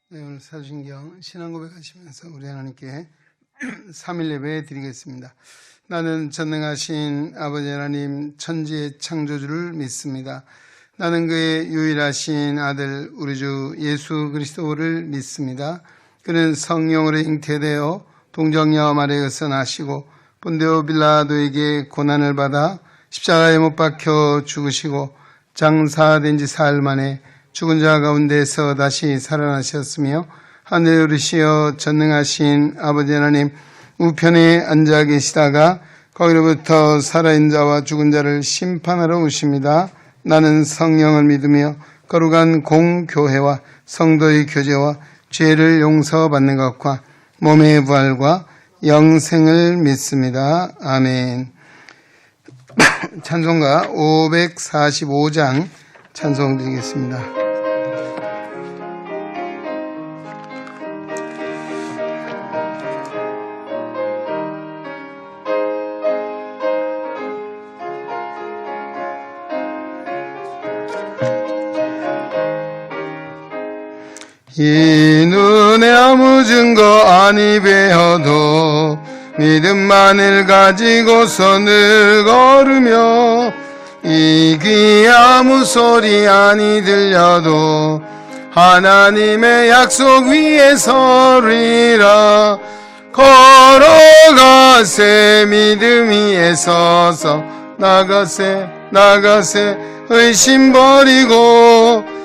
네, 오늘 사도신경 신앙 고백하시면서 우리 하나님께 3일 예배 드리겠습니다. 나는 전능하신 아버지 하나님 천지의 창조주를 믿습니다. 나는 그의 유일하신 아들 우리 주 예수 그리스도를 믿습니다. 그는 성령으로 잉태되어 동정녀 마리아에서 나시고 본디오 빌라도에게 고난을 받아 십자가에 못 박혀 죽으시고 장사된 지 사흘 만에 죽은 자 가운데서 다시 살아나셨으며 하늘에 오르시어 전능하신 아버지 하나님 우편에 앉아 계시다가 거기로부터 살아있는 자와 죽은 자를 심판하러 오십니다. 나는 성령을 믿으며 거룩한 공교회와 성도의 교제와 죄를 용서받는 것과 몸의 부활과 영생을 믿습니다. 아멘. 찬송가 545장 찬송 드리겠습니다. 이 눈에 아무 증거 아니 배어도 믿음만을 가지고서 늘 걸으며 이 귀에 아무 소리 아니 들려도 하나님의 약속 위에 서리라. 걸어가세 믿음 위에 서서 나가세 의심 버리고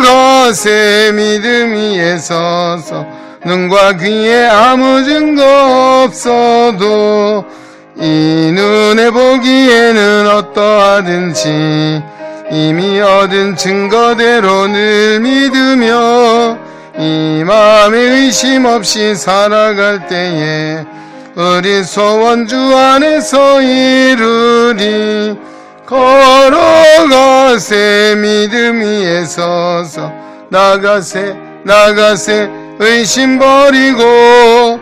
걸어가세 믿음 위에 서서 눈과 귀에 아무 증거 없어도 이 눈에 보기에는 어떠하든지 이미 얻은 증거대로 늘 믿으며 이 마음에 의심 없이 살아갈 때에 우리 소원 주 안에서 이루리. 걸어가세 믿음 위에 서서 나가세 의심 버리고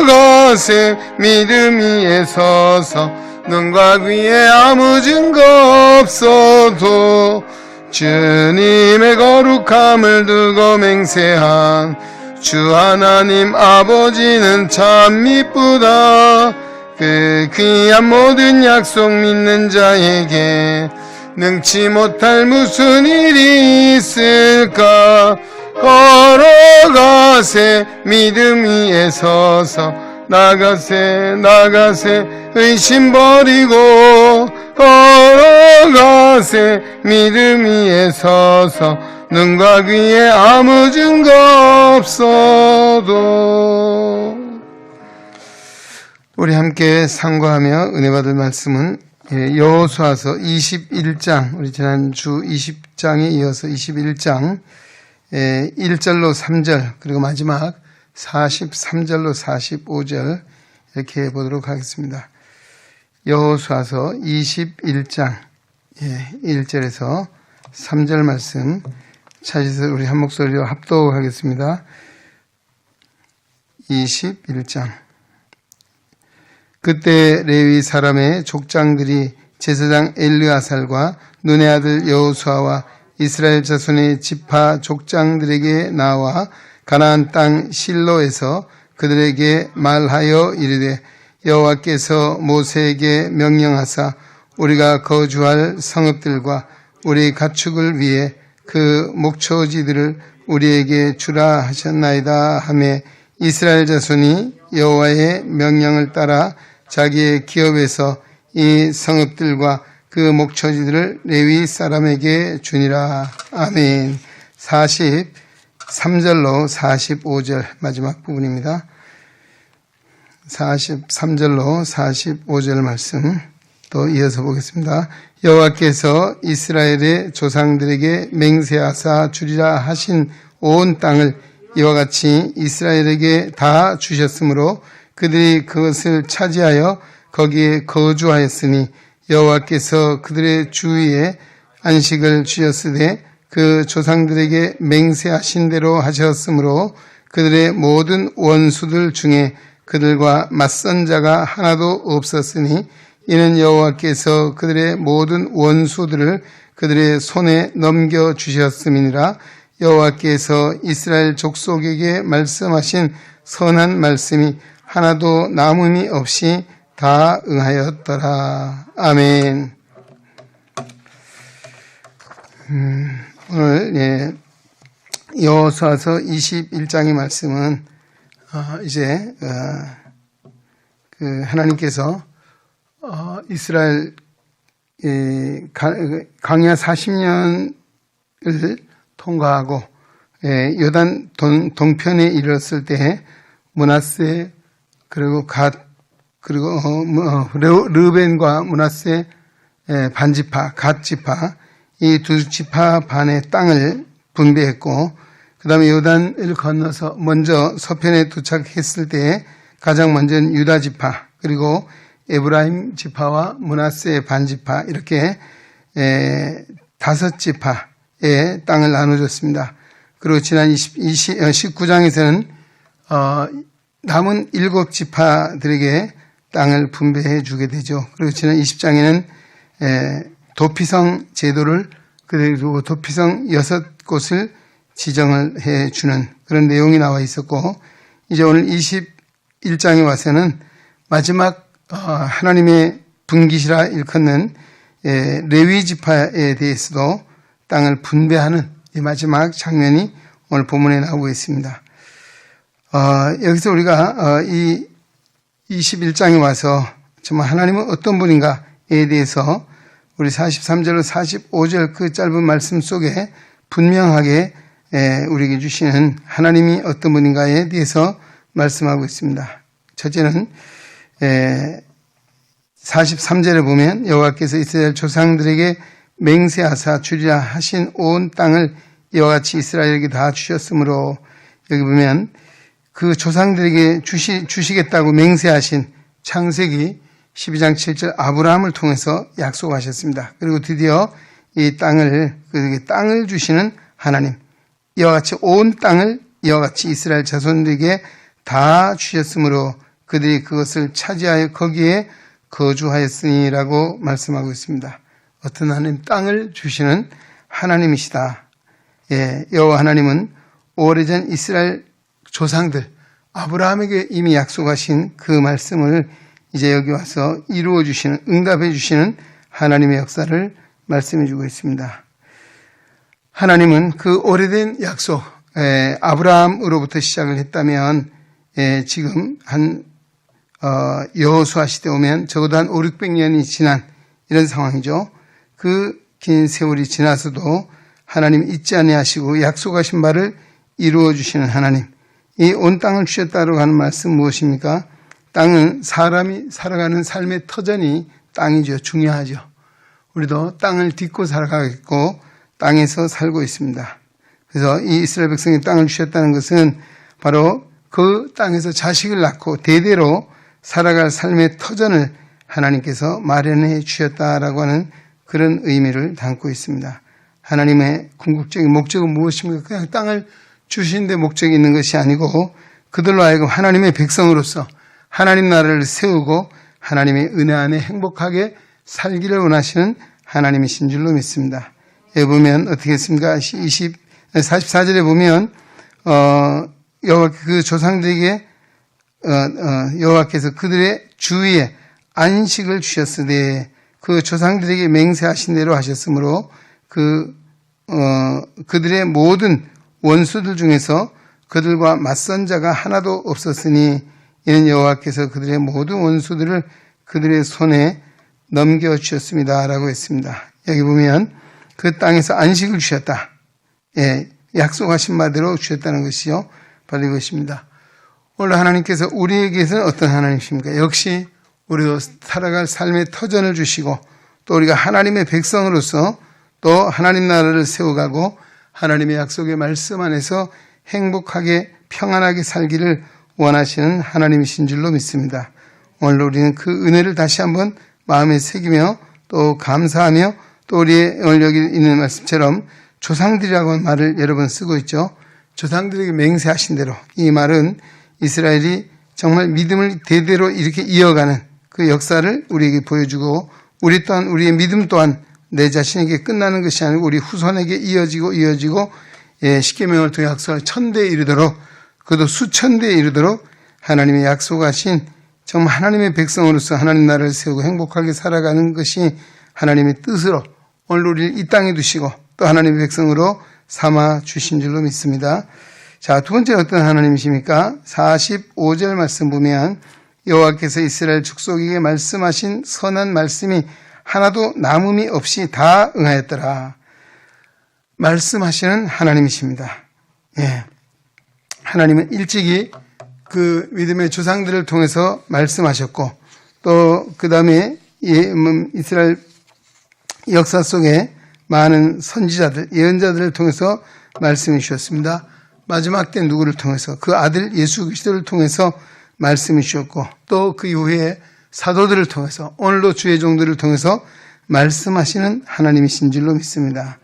걸어가세 믿음 위에 서서 눈과 귀에 아무 증거 없어도 주님의 거룩함을 두고 맹세한 주 하나님 아버지는 참 미쁘다. 그 귀한 모든 약속 믿는 자에게 능치 못할 무슨 일이 있을까. 걸어가세 믿음 위에 서서 나가세 의심 버리고 걸어가세 믿음 위에 서서 눈과 귀에 아무 증거 없어도. 우리 함께 상고하며 은혜 받을 말씀은 여호수아서 21장, 우리 지난주 20장에 이어서 21장 1절로 3절 그리고 마지막 43절로 45절 이렇게 보도록 하겠습니다. 여호수아서 21장 1절에서 3절 말씀 찾으셔서 우리 한 목소리로 합독하겠습니다. 21장. 그때 레위 사람의 족장들이 제사장 엘르아살과 눈의 아들 여호수아와 이스라엘 자손의 지파 족장들에게 나와 가나안 땅 실로에서 그들에게 말하여 이르되 여호와께서 모세에게 명령하사 우리가 거주할 성읍들과 우리 가축을 위해 그 목초지들을 우리에게 주라 하셨나이다 하매 이스라엘 자손이 여호와의 명령을 따라 자기의 기업에서 이 성읍들과 그 목초지들을 레위 사람에게 주니라. 아멘. 43절로 45절 마지막 부분입니다. 43절로 45절 말씀 또 이어서 보겠습니다. 여호와께서 이스라엘의 조상들에게 맹세하사 주리라 하신 온 땅을 이와 같이 이스라엘에게 다 주셨으므로 그들이 그것을 차지하여 거기에 거주하였으니 여호와께서 그들의 주위에 안식을 주셨으되 그 조상들에게 맹세하신 대로 하셨으므로 그들의 모든 원수들 중에 그들과 맞선 자가 하나도 없었으니 이는 여호와께서 그들의 모든 원수들을 그들의 손에 넘겨주셨음이니라. 여호와께서 이스라엘 족속에게 말씀하신 선한 말씀이 하나도 남음이 없이 다 응하였더라. 아멘. 오늘 여호수아서 21장의 말씀은 이제 하나님께서 이스라엘 광야 40년을 통과하고 요단 동편에 이르렀을 때 므낫세 그리고 갓 그리고 르벤과 므낫세 반지파 갓 지파 이 두 지파 반의 땅을 분배했고 그 다음에 요단을 건너서 먼저 서편에 도착했을 때 가장 먼저는 유다 지파 그리고 에브라임 지파와 므낫세 반지파 이렇게 5지파의 땅을 나눠줬습니다. 그리고 지난 19장에서는 남은 7지파들에게 땅을 분배해 주게 되죠. 그리고 지난 20장에는 도피성 제도를 그리고 도피성 6곳을 지정을 해 주는 그런 내용이 나와 있었고 이제 오늘 21장에 와서는 마지막 하나님의 분깃이라 일컫는 레위 지파에 대해서도 땅을 분배하는 이 마지막 장면이 오늘 본문에 나오고 있습니다. 여기서 우리가 이 21장에 와서 정말 하나님은 어떤 분인가에 대해서 우리 43절로 45절 그 짧은 말씀 속에 분명하게 우리에게 주시는 하나님이 어떤 분인가에 대해서 말씀하고 있습니다. 첫째는 43절에 보면 여호와께서 이스라엘 조상들에게 맹세하사 주리라 하신 온 땅을 이와 같이 이스라엘에게 다 주셨으므로 여기 보면 그 조상들에게 주시겠다고 맹세하신 창세기 12장 7절 아브라함을 통해서 약속하셨습니다. 그리고 드디어 이 땅을 주시는 하나님 이와 같이 온 땅을 이와 같이 이스라엘 자손들에게 다 주셨으므로 그들이 그것을 차지하여 거기에 거주하였으니라고 말씀하고 있습니다. 어떤 하나님 땅을 주시는 하나님이시다. 여호와 하나님은 오래전 이스라엘 조상들 아브라함에게 이미 약속하신 그 말씀을 이제 여기 와서 이루어 주시는 응답해 주시는 하나님의 역사를 말씀해 주고 있습니다. 하나님은 그 오래된 약속 아브라함으로부터 시작을 했다면 지금 한 여호수아 시대 오면 적어도 한 5, 600년이 지난 이런 상황이죠. 그 긴 세월이 지나서도 하나님 잊지 아니하시고 약속하신 바를 이루어 주시는 하나님. 이 온 땅을 주셨다고 하는 말씀 무엇입니까? 땅은 사람이 살아가는 삶의 터전이 땅이죠. 중요하죠. 우리도 땅을 딛고 살아가겠고 땅에서 살고 있습니다. 그래서 이 이스라엘 백성이 땅을 주셨다는 것은 바로 그 땅에서 자식을 낳고 대대로 살아갈 삶의 터전을 하나님께서 마련해 주셨다라고 하는 그런 의미를 담고 있습니다. 하나님의 궁극적인 목적은 무엇입니까? 그냥 땅을 주신 데 목적이 있는 것이 아니고 그들로 하여금 하나님의 백성으로서 하나님 나라를 세우고 하나님의 은혜 안에 행복하게 살기를 원하시는 하나님이신 줄로 믿습니다. 여기 보면 어떻게 했습니까? 44절에 보면 여호와 그 조상들에게 여호와께서 그들의 주위에 안식을 주셨으되 그 조상들에게 맹세하신 대로 하셨으므로 그들의 모든 원수들 중에서 그들과 맞선 자가 하나도 없었으니 이는 여호와께서 그들의 모든 원수들을 그들의 손에 넘겨주셨습니다 라고 했습니다. 여기 보면 그 땅에서 안식을 주셨다. 약속하신 바대로 주셨다는 것이요. 바로 이것입니다. 오늘 하나님께서 우리에게서는 어떤 하나님이십니까? 역시 우리도 살아갈 삶의 터전을 주시고 또 우리가 하나님의 백성으로서 또 하나님 나라를 세워가고 하나님의 약속의 말씀 안에서 행복하게 평안하게 살기를 원하시는 하나님이신 줄로 믿습니다. 오늘 우리는 그 은혜를 다시 한번 마음에 새기며 또 감사하며 또 우리의 오늘 여기 있는 말씀처럼 조상들이라고 하는 말을 여러 번 쓰고 있죠. 조상들에게 맹세하신 대로 이 말은 이스라엘이 정말 믿음을 대대로 이렇게 이어가는 그 역사를 우리에게 보여주고 우리 또한 우리의 믿음 또한 내 자신에게 끝나는 것이 아니고 우리 후손에게 이어지고 십계명을 통해 약속을 1000대에 이르도록, 그도 수천 대에 이르도록 하나님의 약속하신 정말 하나님의 백성으로서 하나님 나라를 세우고 행복하게 살아가는 것이 하나님의 뜻으로 오늘 우리를 이 땅에 두시고 또 하나님의 백성으로 삼아 주신 줄로 믿습니다. 자, 두 번째 어떤 하나님이십니까? 45절 말씀 보면 여호와께서 이스라엘 족속에게 말씀하신 선한 말씀이 하나도 남음이 없이 다 응하였더라. 말씀하시는 하나님이십니다. 예. 하나님은 일찍이 그 믿음의 조상들을 통해서 말씀하셨고 또 그 다음에 이스라엘 역사 속에 많은 선지자들, 예언자들을 통해서 말씀해 주셨습니다. 마지막 때 누구를 통해서? 그 아들 예수 그리스도를 통해서 말씀해 주셨고 또 그 이후에 사도들을 통해서 오늘도 주의 종들을 통해서 말씀하시는 하나님이신 줄로 믿습니다.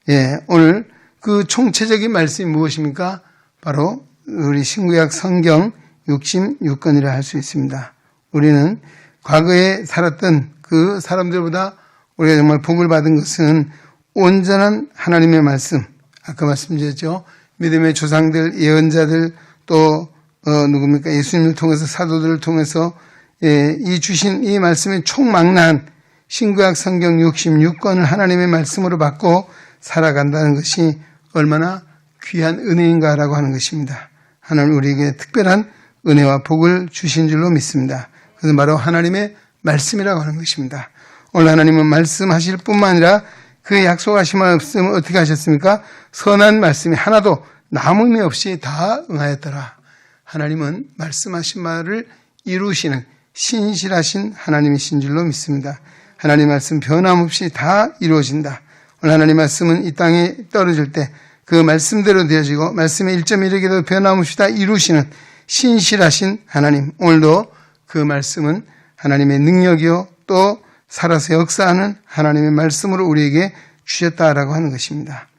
예, 오늘 그 총체적인 말씀이 무엇입니까? 바로 우리 신구약 성경 66권이라 할 수 있습니다. 우리는 과거에 살았던 그 사람들보다 우리가 정말 복을 받은 것은 온전한 하나님의 말씀, 아까 말씀드렸죠. 믿음의 조상들, 예언자들, 또 누굽니까? 예수님을 통해서 사도들을 통해서 이 주신 이 말씀의 총망라한 신구약 성경 66권을 하나님의 말씀으로 받고 살아간다는 것이 얼마나 귀한 은혜인가라고 하는 것입니다. 하나님 우리에게 특별한 은혜와 복을 주신 줄로 믿습니다. 그것은 바로 하나님의 말씀이라고 하는 것입니다. 오늘 하나님은 말씀하실 뿐만 아니라 그 약속하신 말씀을 어떻게 하셨습니까? 선한 말씀이 하나도 남음이 없이 다 응하였더라. 하나님은 말씀하신 말을 이루시는 신실하신 하나님이신 줄로 믿습니다. 하나님 말씀 변함없이 다 이루어진다. 오늘 하나님 말씀은 이 땅에 떨어질 때 그 말씀대로 되어지고 말씀의 1.1에게도 변함없이 다 이루시는 신실하신 하나님. 오늘도 그 말씀은 하나님의 능력이요 또 살아서 역사하는 하나님의 말씀으로 우리에게 주셨다라고 하는 것입니다.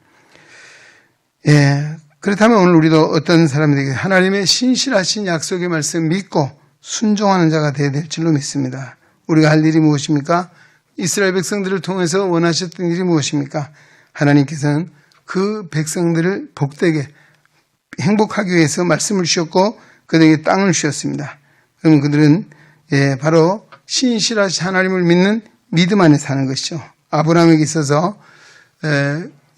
예, 그렇다면 오늘 우리도 어떤 사람이 되게 하나님의 신실하신 약속의 말씀 믿고 순종하는 자가 되어야 될 줄로 믿습니다. 우리가 할 일이 무엇입니까? 이스라엘 백성들을 통해서 원하셨던 일이 무엇입니까? 하나님께서는 그 백성들을 복되게 행복하기 위해서 말씀을 주셨고 그들에게 땅을 주셨습니다. 그러면 그들은 바로 신실하신 하나님을 믿는 믿음 안에 사는 것이죠. 아브라함에게 있어서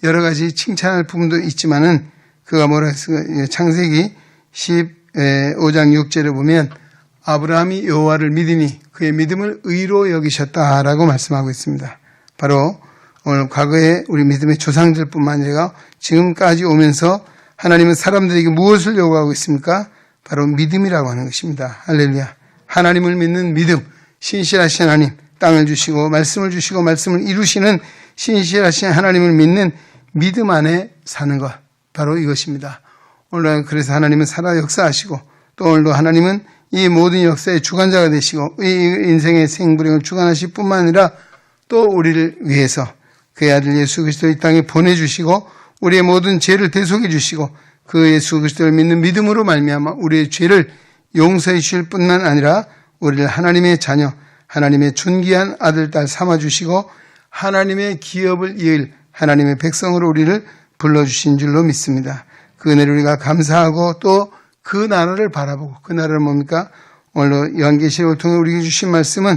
여러 가지 칭찬할 부분도 있지만은 그가 뭐라 했을까? 창세기 15장 6절에 보면 아브라함이 여호와를 믿으니 그의 믿음을 의로 여기셨다라고 말씀하고 있습니다. 바로 오늘 과거에 우리 믿음의 조상들뿐만 아니라 지금까지 오면서 하나님은 사람들에게 무엇을 요구하고 있습니까? 바로 믿음이라고 하는 것입니다. 할렐루야. 하나님을 믿는 믿음, 신실하신 하나님, 땅을 주시고 말씀을 이루시는 신실하신 하나님을 믿는 믿음 안에 사는 것, 바로 이것입니다. 오늘 그래서 하나님은 살아 역사하시고 또 오늘도 하나님은 이 모든 역사의 주관자가 되시고 이 인생의 생불행을 주관하실 뿐만 아니라 또 우리를 위해서 그의 아들 예수 그리스도를 이 땅에 보내주시고 우리의 모든 죄를 대속해 주시고 그 예수 그리스도를 믿는 믿음으로 말미암아 우리의 죄를 용서해 주실 뿐만 아니라 우리를 하나님의 자녀, 하나님의 존귀한 아들, 딸 삼아주시고 하나님의 기업을 이을 하나님의 백성으로 우리를 불러주신 줄로 믿습니다. 그 은혜를 우리가 감사하고 또 그 나라를 바라보고 그 나라는 뭡니까? 오늘 요한계시록을 통해 우리에게 주신 말씀은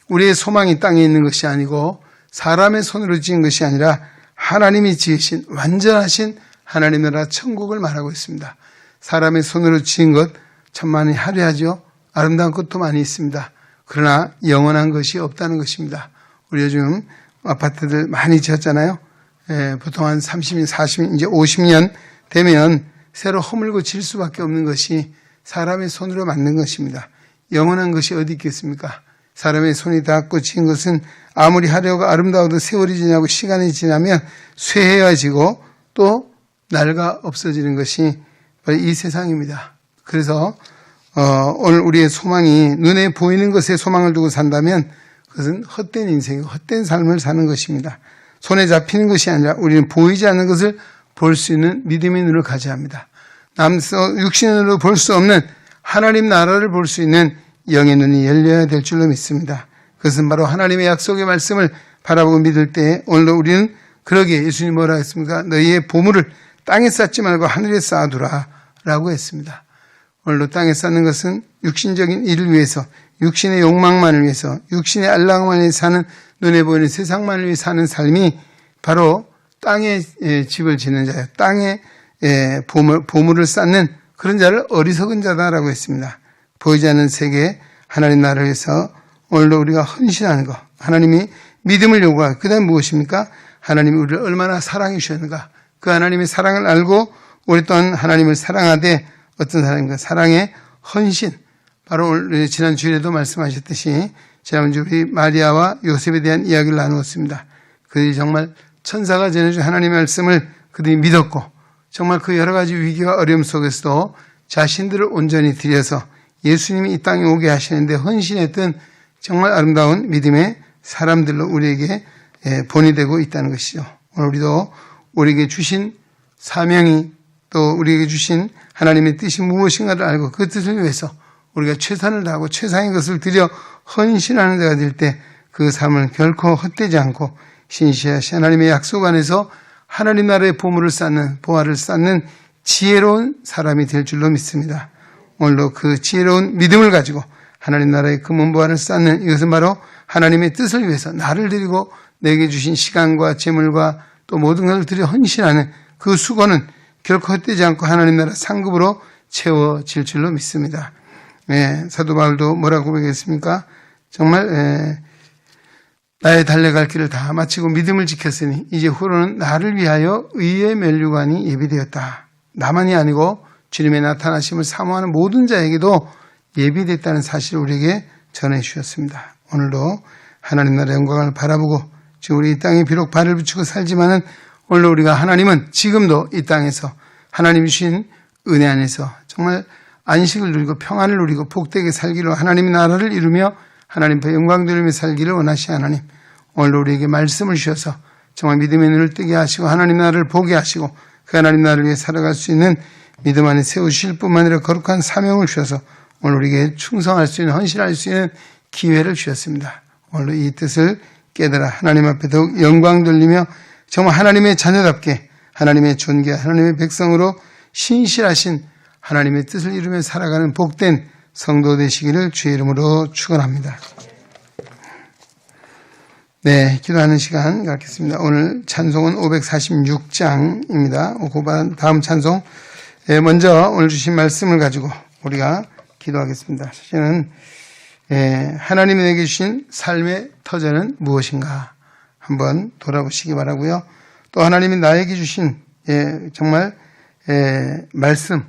우리의 소망이 땅에 있는 것이 아니고 사람의 손으로 지은 것이 아니라 하나님이 지으신 완전하신 하나님 나라 천국을 말하고 있습니다. 사람의 손으로 지은 것 천만이 화려하죠. 아름다운 것도 많이 있습니다. 그러나 영원한 것이 없다는 것입니다. 우리 요즘 아파트들 많이 지었잖아요. 보통 한 30년, 40년, 이제 50년 되면 새로 허물고 질 수밖에 없는 것이 사람의 손으로 만든 것입니다. 영원한 것이 어디 있겠습니까? 사람의 손이 닿고 지은 것은 아무리 화려하고 아름다워도 세월이 지나고 시간이 지나면 쇠해가지고 또 낡아 없어지는 것이 이 세상입니다. 그래서 오늘 우리의 소망이 눈에 보이는 것에 소망을 두고 산다면 그것은 헛된 인생이고 헛된 삶을 사는 것입니다. 손에 잡히는 것이 아니라 우리는 보이지 않는 것을 볼 수 있는 믿음의 눈을 가져야 합니다. 육신으로 볼 수 없는 하나님 나라를 볼 수 있는 영의 눈이 열려야 될 줄로 믿습니다. 그것은 바로 하나님의 약속의 말씀을 바라보고 믿을 때 오늘도 우리는 그러기에 예수님이 뭐라 했습니까? 너희의 보물을 땅에 쌓지 말고 하늘에 쌓아두라 라고 했습니다. 오늘도 땅에 쌓는 것은 육신적인 일을 위해서, 육신의 욕망만을 위해서, 육신의 안락만을 위해서 사는, 눈에 보이는 세상만을 위해 사는 삶이 바로 땅에 집을 짓는 자예요. 땅에 보물을 쌓는 그런 자를 어리석은 자다라고 했습니다. 보이지 않는 세계 하나님 나라를 위해서 오늘도 우리가 헌신하는 것, 하나님이 믿음을 요구하고, 그 다음 무엇입니까? 하나님이 우리를 얼마나 사랑해 주셨는가, 그 하나님의 사랑을 알고 우리 또한 하나님을 사랑하되 어떤 사람인가? 사랑의 헌신. 바로 오늘 지난 주일에도 말씀하셨듯이 지난주 우리 마리아와 요셉에 대한 이야기를 나누었습니다. 그들이 정말 천사가 전해준 하나님의 말씀을 그들이 믿었고, 정말 그 여러 가지 위기와 어려움 속에서도 자신들을 온전히 들여서 예수님이 이 땅에 오게 하시는데 헌신했던 정말 아름다운 믿음의 사람들로 우리에게 본이 되고 있다는 것이죠. 오늘 우리도 우리에게 주신 사명이, 또 우리에게 주신 하나님의 뜻이 무엇인가를 알고 그 뜻을 위해서 우리가 최선을 다하고 최상의 것을 들여 헌신하는 자가 될 때 그 삶을 결코 헛되지 않고 신실하신 하나님의 약속 안에서 하나님 나라의 보물을 쌓는, 보화를 쌓는 지혜로운 사람이 될 줄로 믿습니다. 오늘도 그 지혜로운 믿음을 가지고 하나님 나라의 금은보화를 쌓는, 이것은 바로 하나님의 뜻을 위해서 나를 드리고 내게 주신 시간과 재물과 또 모든 것을 들여 헌신하는 그 수고는 결코 헛되지 않고 하나님 나라 상급으로 채워질 줄로 믿습니다. 사도 바울도 뭐라고 고백했습니까? 정말 나의 달려갈 길을 다 마치고 믿음을 지켰으니 이제 후로는 나를 위하여 의의 면류관이 예비되었다. 나만이 아니고 주님의 나타나심을 사모하는 모든 자에게도 예비됐다는 사실을 우리에게 전해 주셨습니다. 오늘도 하나님 나라의 영광을 바라보고 지금 우리 이 땅에 비록 발을 붙이고 살지만은 오늘 우리가 하나님은 지금도 이 땅에서 하나님이 주신 은혜 안에서 정말 안식을 누리고 평안을 누리고 복되게 살기로 하나님의 나라를 이루며 하나님 앞에 영광 돌리며 살기를 원하시는 하나님, 오늘 우리에게 말씀을 주셔서 정말 믿음의 눈을 뜨게 하시고 하나님 나라를 보게 하시고 그 하나님 나라를 위해 살아갈 수 있는 믿음 안에 세우실 뿐만 아니라 거룩한 사명을 주셔서 오늘 우리에게 충성할 수 있는, 헌신할 수 있는 기회를 주셨습니다. 오늘 이 뜻을 깨달아 하나님 앞에 더욱 영광 돌리며 정말 하나님의 자녀답게 하나님의 존귀, 하나님의 백성으로 신실하신 하나님의 뜻을 이루며 살아가는 복된 성도 되시기를 주의 이름으로 축원합니다. 네, 기도하는 시간 갖겠습니다. 오늘 찬송은 546장입니다. 그 다음 찬송, 먼저 오늘 주신 말씀을 가지고 우리가 기도하겠습니다. 사실은 하나님이 내게 주신 삶의 터전은 무엇인가 한번 돌아보시기 바라고요. 또 하나님이 나에게 주신 정말 말씀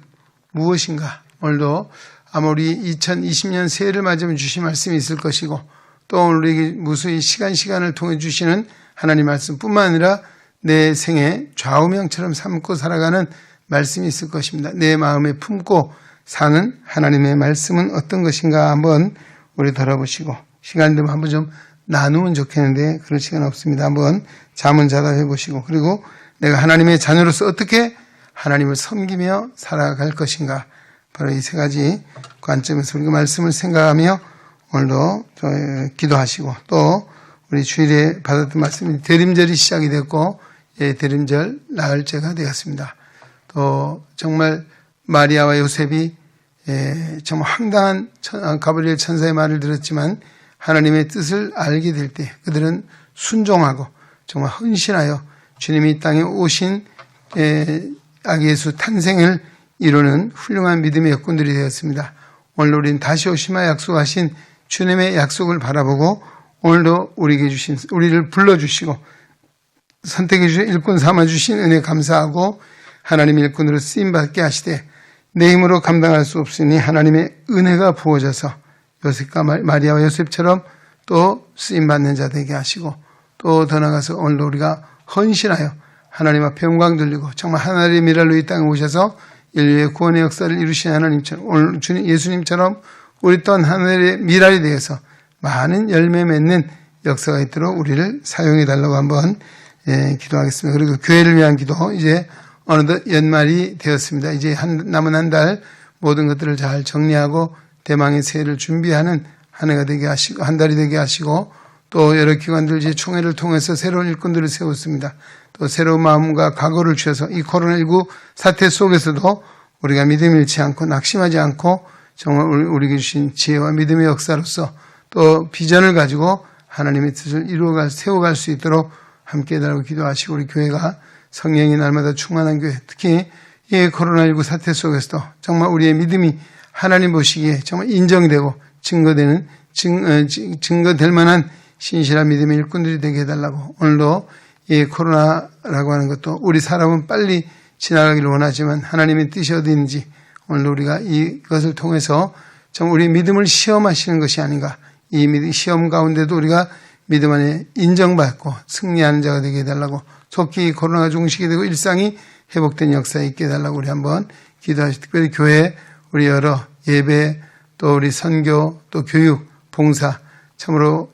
무엇인가, 오늘도 아마 우리 2020년 새해를 맞으면 주신 말씀이 있을 것이고 또 오늘 우리에게 무수히 시간을 통해 주시는 하나님 말씀뿐만 아니라 내 생에 좌우명처럼 삼고 살아가는 말씀이 있을 것입니다. 내 마음에 품고 사는 하나님의 말씀은 어떤 것인가 한번 우리 돌아보시고 시간 되면 한번 좀 나누면 좋겠는데 그럴 시간 없습니다. 한번 자문자답해 보시고, 그리고 내가 하나님의 자녀로서 어떻게 하나님을 섬기며 살아갈 것인가, 바로 이 세 가지 관점에서 우리가 말씀을 생각하며 오늘도 기도하시고, 또 우리 주일에 받았던 말씀이 대림절이 시작이 됐고 대림절 나흘째가 되었습니다. 또 정말 마리아와 요셉이 정말 황당한 가브리엘 천사의 말을 들었지만 하나님의 뜻을 알게 될 때 그들은 순종하고 정말 헌신하여 주님이 이 땅에 오신 아기 예수 탄생을 이루는 훌륭한 믿음의 역군들이 되었습니다. 오늘 우리는 다시 오시마 약속하신 주님의 약속을 바라보고 오늘도 우리에게 주신, 우리를 불러주시고 선택해 주신 일꾼 삼아 주신 은혜 감사하고 하나님의 일꾼으로 쓰임받게 하시되 내 힘으로 감당할 수 없으니 하나님의 은혜가 부어져서 요셉과 마리아와 요셉처럼 또 쓰임받는 자 되게 하시고, 또 더 나아가서 오늘도 우리가 헌신하여 하나님 앞에 영광 돌리고 정말 하나님의 미랄로 이 땅에 오셔서 인류의 구원의 역사를 이루신 하나님처럼 오늘 주님 예수님처럼 우리 또한 하늘의 미랄이 되어서 많은 열매 맺는 역사가 있도록 우리를 사용해 달라고 한번 기도하겠습니다. 그리고 교회를 위한 기도, 이제 어느덧 연말이 되었습니다. 이제 남은 한 달 모든 것들을 잘 정리하고 대망의 새해를 준비하는 한 해가 되게 하시고, 한 달이 되게 하시고, 또 여러 기관들 이제 총회를 통해서 새로운 일꾼들을 세웠습니다. 또 새로운 마음과 각오를 주셔서 이 코로나19 사태 속에서도 우리가 믿음 잃지 않고 낙심하지 않고 정말 우리에게 주신 지혜와 믿음의 역사로서 또 비전을 가지고 하나님의 뜻을 세워갈 수 있도록 함께 해달라고 기도하시고 우리 교회가 성령이 날마다 충만한 교회, 특히 이 코로나19 사태 속에서도 정말 우리의 믿음이 하나님 보시기에 정말 인정되고 증거될 만한 신실한 믿음의 일꾼들이 되게 해달라고 오늘도 이 코로나라고 하는 것도 우리 사람은 빨리 지나가기를 원하지만 하나님의 뜻이 어디 있는지 오늘도 우리가 이것을 통해서 정말 우리 믿음을 시험하시는 것이 아닌가. 이 시험 가운데도 우리가 믿음 안에 인정받고 승리하는 자가 되게 해달라고 속히 코로나가 종식이 되고 일상이 회복된 역사에 있게 해달라고 우리 한번 기도하시고 특별히 교회 우리 여러 예배 또 우리 선교 또 교육 봉사 참으로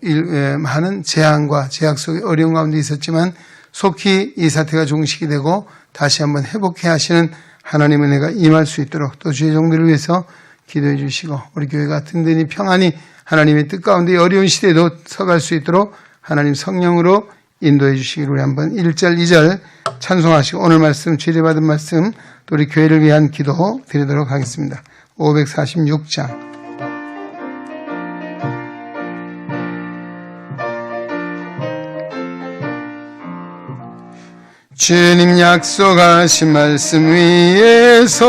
많은 재앙과 제약 속에 어려운 가운데 있었지만 속히 이 사태가 종식이 되고 다시 한번 회복해 하시는 하나님의 은혜가 임할 수 있도록 또 주의 종들을 위해서 기도해 주시고 우리 교회가 든든히 평안히 하나님의 뜻 가운데 어려운 시대에도 서갈 수 있도록 하나님 성령으로 인도해 주시기를 우리 한번 1절 2절 찬송하시고 오늘 말씀 주일에 말씀 또 우리 교회를 위한 기도 드리도록 하겠습니다. 546장 주님 약속하신 말씀 위에서